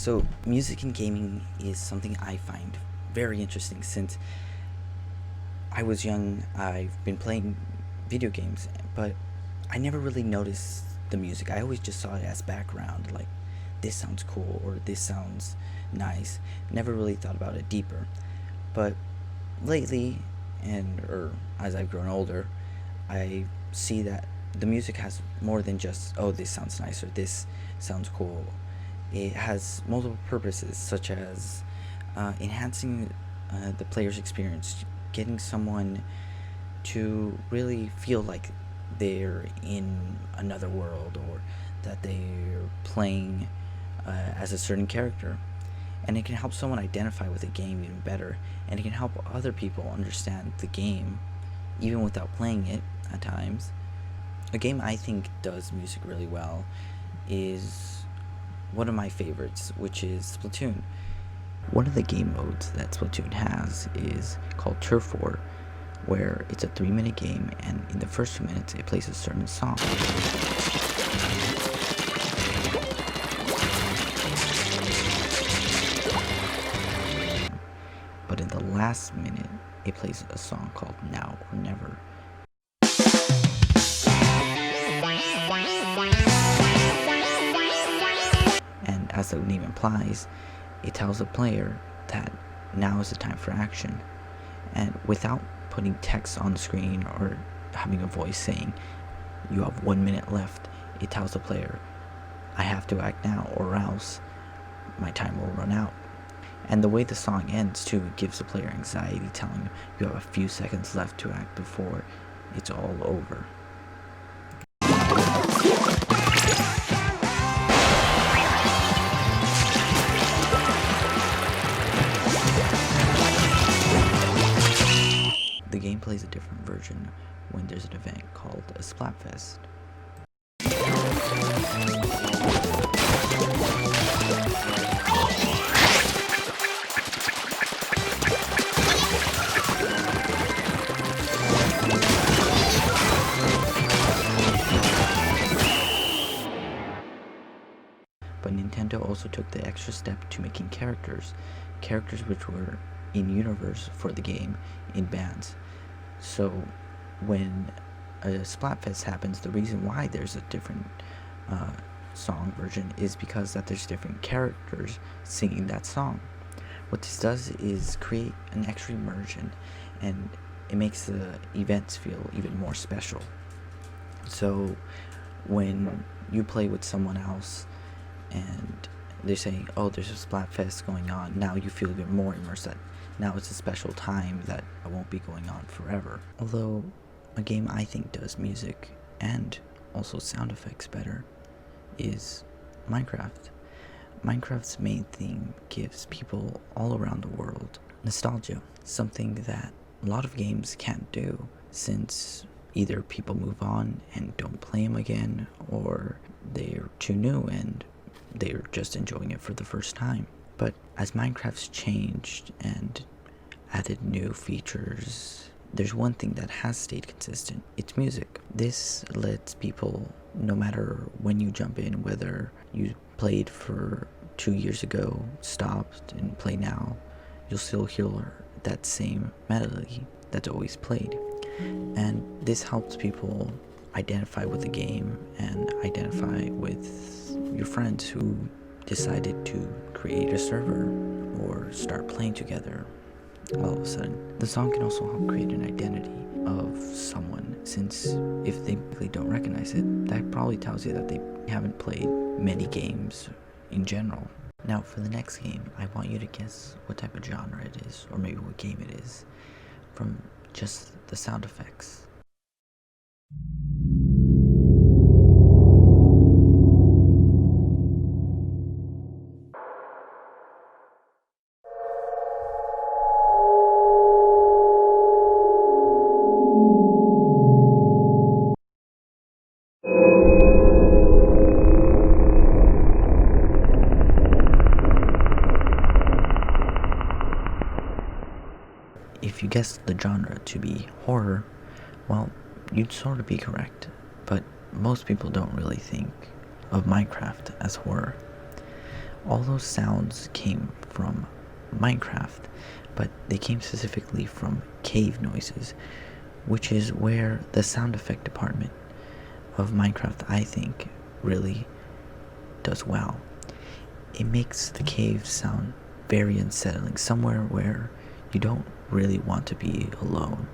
So, music in gaming is something I find very interesting since I was young. I've been playing video games, but I never really noticed the music. I always just saw it as background, like this sounds cool or this sounds nice. Never really thought about it deeper. But lately, and or as I've grown older, I see that the music has more than just, oh, this sounds nice or this sounds cool. It has multiple purposes, such as enhancing the player's experience, getting someone to really feel like they're in another world, or that they're playing as a certain character. And it can help someone identify with the game even better, and it can help other people understand the game even without playing it at times. A game I think does music really well is one of my favorites, which is Splatoon. One of the game modes that Splatoon has is called Turf War, where it's a 3-minute game, and in the first 2 minutes it plays a certain song. But in the last minute, it plays a song called Now or Never. And as the name implies, it tells the player that now is the time for action. And without putting text on the screen or having a voice saying, you have 1 minute left, it tells the player, I have to act now or else my time will run out. And the way the song ends too, it gives the player anxiety, telling you have a few seconds left to act before it's all over. The game plays a different version when there's an event called a Splatfest. But Nintendo also took the extra step to making characters which were in universe for the game in bands. So when a Splatfest happens, the reason why there's a different song version is because that there's different characters singing that song. What this does is create an extra immersion, and it makes the events feel even more special. So when you play with someone else and they're saying, oh, there's a Splatfest going on, now you feel even more immersed that now it's a special time that won't be going on forever. Although a game I think does music and also sound effects better is Minecraft. Minecraft's main theme gives people all around the world nostalgia, something that a lot of games can't do, since either people move on and don't play them again, or they're too new and they're just enjoying it for the first time. But as Minecraft's changed and added new features, there's one thing that has stayed consistent. It's music. This lets people, no matter when you jump in, whether you played for 2 years ago, stopped, and play now, you'll still hear that same melody that's always played. And this helps people identify with the game and identify with your friends who decided to create a server or start playing together all of a sudden. The song can also help create an identity of someone, since if they really don't recognize it, that probably tells you that they haven't played many games in general. Now for the next game, I want you to guess what type of genre it is, or maybe what game it is, from just the sound effects. If you guessed the genre to be horror, well, you'd sort of be correct, but most people don't really think of Minecraft as horror. All those sounds came from Minecraft, but they came specifically from cave noises, which is where the sound effect department of Minecraft, I think, really does well. It makes the cave sound very unsettling, somewhere where you don't really want to be alone,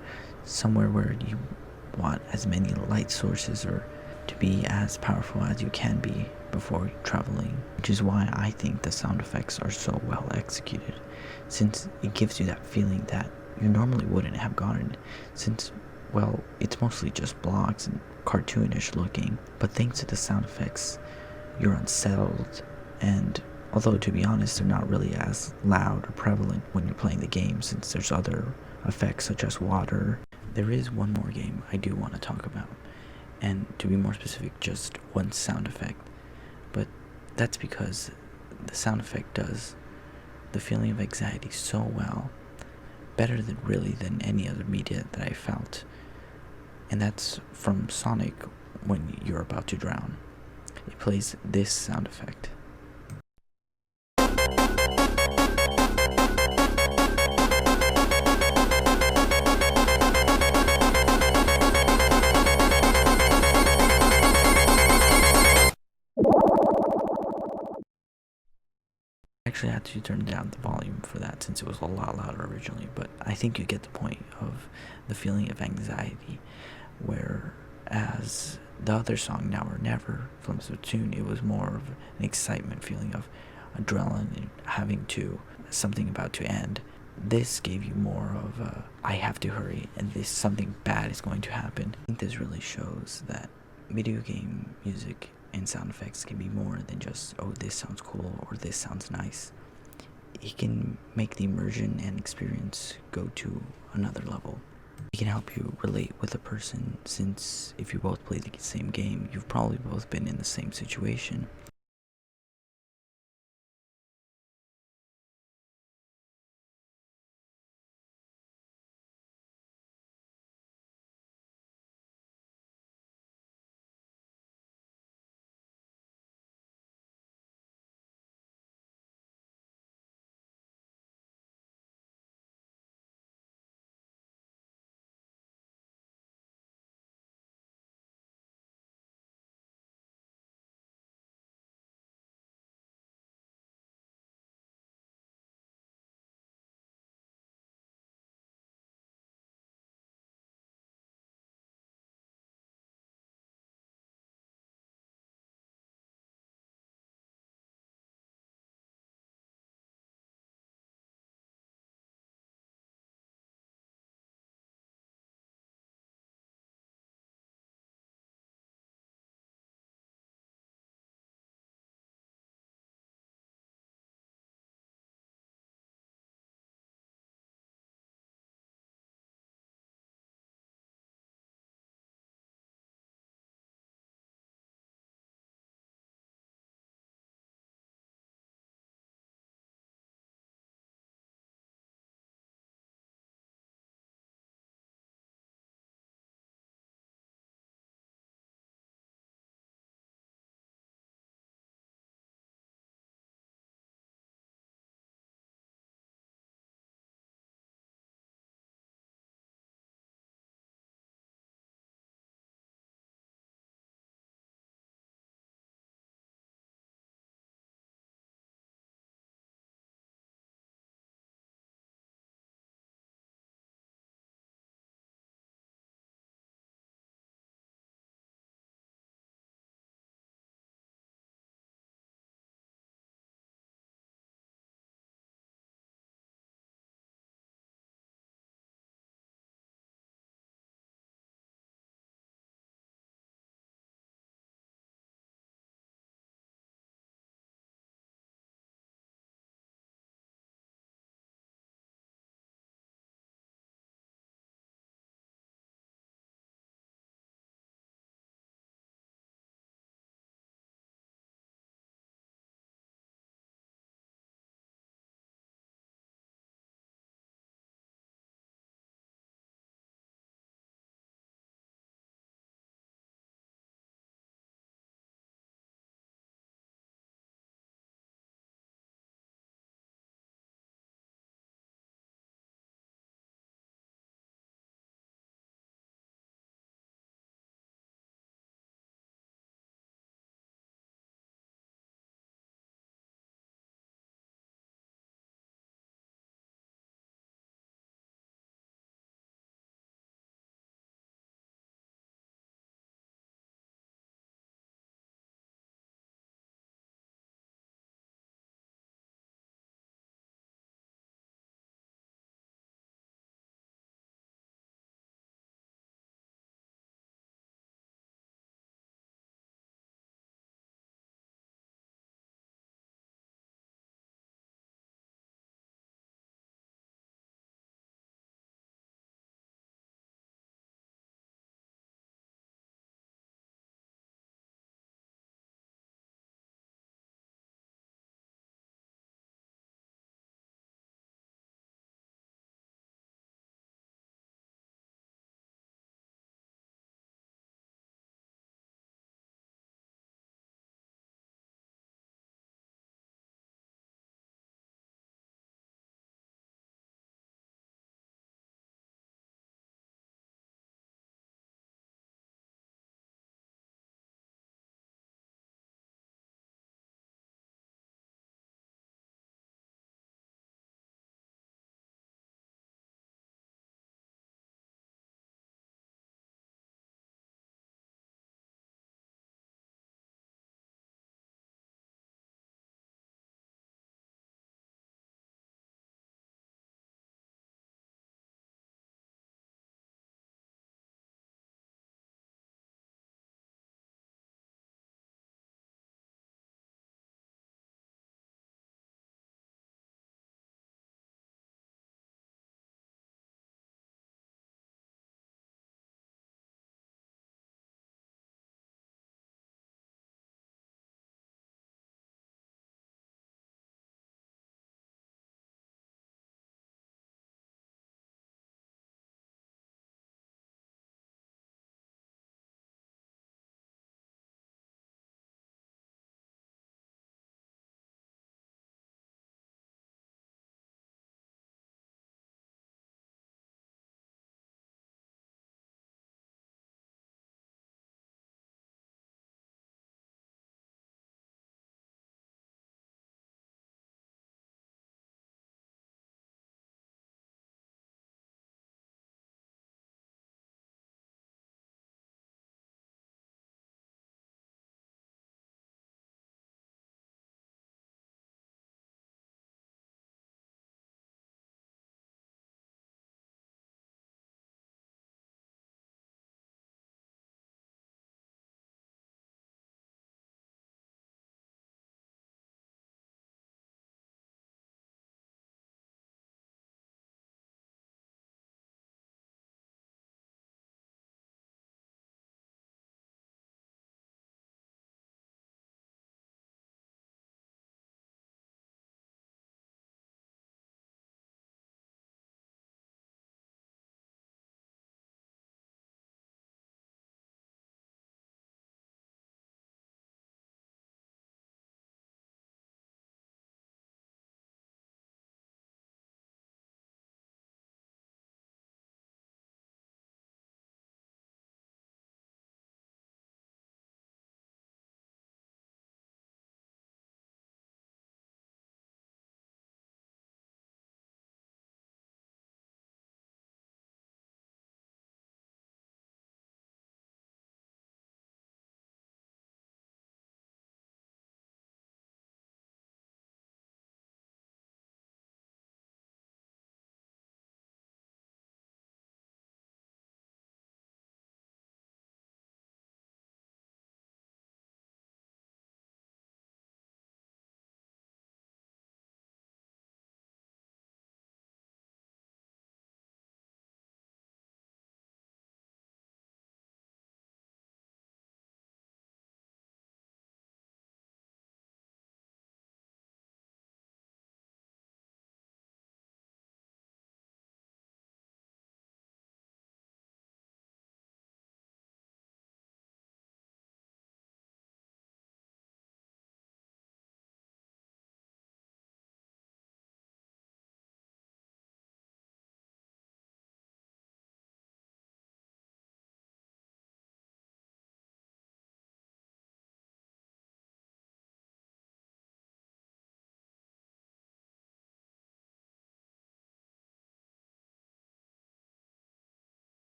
somewhere where you want as many light sources or to be as powerful as you can be before traveling, which is why I think the sound effects are so well executed, since it gives you that feeling that you normally wouldn't have gotten, since, well, it's mostly just blocks and cartoonish looking, but thanks to the sound effects, you're unsettled, and although to be honest, they're not really as loud or prevalent when you're playing the game, since there's other effects such as water. There is one more game I do want to talk about, and to be more specific, just one sound effect, but that's because the sound effect does the feeling of anxiety so well, better than any other media that I felt, and that's from Sonic when you're about to drown. It plays this sound effect. Actually, I had to turn down the volume for that since it was a lot louder originally, but I think you get the point of the feeling of anxiety, whereas the other song, Now or Never, from Splatoon, it was more of an excitement feeling of adrenaline and having to, something about to end. This gave you more of a, I have to hurry and this something bad is going to happen. I think this really shows that video game music and sound effects can be more than just, oh, this sounds cool or this sounds nice. It can make the immersion and experience go to another level. It can help you relate with a person, since if you both play the same game, you've probably both been in the same situation.